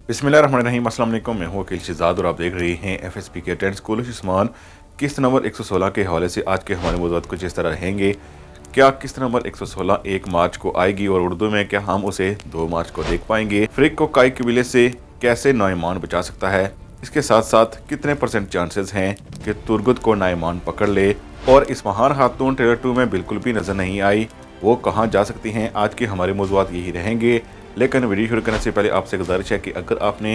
बिस्मिल्लाहिर्रहमानिर्रहीम। अस्सलाम वालेकुम। मैं हूं वकील शहजाद और आप देख रहे हैं FSP के टेंस कॉलेज उस्मान। किस्त नंबर 116 के हवाले से आज के हमारे मौज़ूआत कुछ इस तरह रहेंगे। क्या किस्त नंबर 116 1 मार्च को आएगी और उर्दू में क्या हम उसे 2 मार्च को देख पाएंगे? फ्रिक को काई कबीले से कैसे नाइमान बचा सकता है? इसके साथ साथ कितने % चांसेस हैं कि तुर्गत को नाइमान पकड़ ले? और इस महान खातून ट्रेलर 2 में बिल्कुल भी नजर नहीं आई, वो कहाँ जा सकती हैं? आज के हमारे मौज़ूआत यही रहेंगे। लेकिन वीडियो शुरू करने से पहले आपसे गुजारिश है कि अगर आपने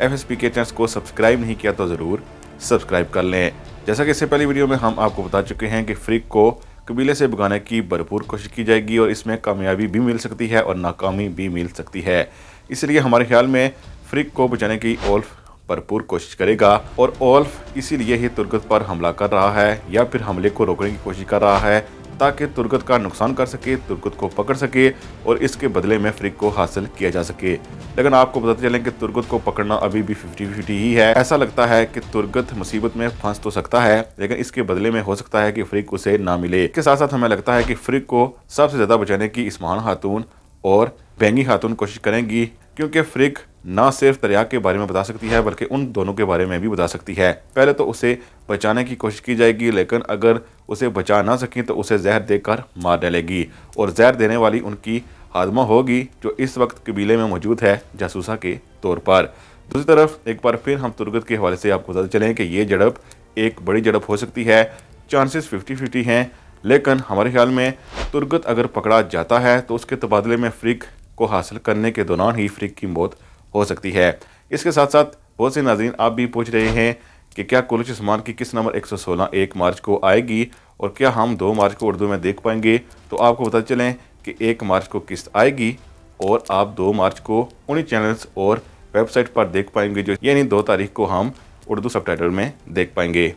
FSP के चैनल को सब्सक्राइब नहीं किया तो ज़रूर सब्सक्राइब कर लें। जैसा कि इससे पहले वीडियो में हम आपको बता चुके हैं कि फ्रिक को कबीले से भगाने की भरपूर कोशिश की जाएगी और इसमें कामयाबी भी मिल सकती है और नाकामी भी मिल सकती है। इसलिए हमारे ख्याल में फ्रिक को बचाने की ओल्फ भरपूर कोशिश करेगा और ओल्फ इसीलिए ही तुर्गत पर हमला कर रहा है या फिर हमले को रोकने की कोशिश कर रहा है ताकि तुर्गत का नुकसान कर सके, तुर्गत को पकड़ सके और इसके बदले में फ्रिक को हासिल किया जा सके। लेकिन आपको बताते चलें कि तुर्गत को पकड़ना अभी भी 50-50 ही है। ऐसा लगता है कि तुर्गत मुसीबत में फंस तो सकता है लेकिन इसके बदले में हो सकता है कि फ्रिक उसे ना मिले। इसके साथ साथ हमें लगता है कि फ्रिक को सबसे ज़्यादा बचाने की इस महान खातून और बेंगी खातून कोशिश करेंगी, क्योंकि फ्रिक ना सिर्फ दरिया के बारे में बता सकती है बल्कि उन दोनों के बारे में भी बता सकती है। पहले तो उसे बचाने की कोशिश की जाएगी, लेकिन अगर उसे बचा ना सकें तो उसे जहर देकर मार डालेगी और जहर देने वाली उनकी हादमा होगी जो इस वक्त कबीले में मौजूद है जासूसा के तौर पर। दूसरी तरफ एक बार फिर हम तुर्गत के हवाले से आपको बताते चलें कि ये झड़प एक बड़ी झड़प हो सकती है। चांसेस 50-50 हैं, लेकिन हमारे ख्याल में तुर्गत अगर पकड़ा जाता है तो उसके तबादले में फ्रिक को हासिल करने के दौरान ही फ्रिक की मौत हो सकती है। इसके साथ साथ बहुत से नाज़रीन आप भी पूछ रहे हैं कि क्या कॉलेज उस्मान की किस्त नंबर 116 1 मार्च को आएगी और क्या हम 2 मार्च को उर्दू में देख पाएंगे? तो आपको बता चलें कि 1 मार्च को किस्त आएगी और आप 2 मार्च को उन्हीं चैनल्स और वेबसाइट पर देख पाएंगे, जो यानी 2 तारीख को हम उर्दू सबटाइटल में देख पाएंगे।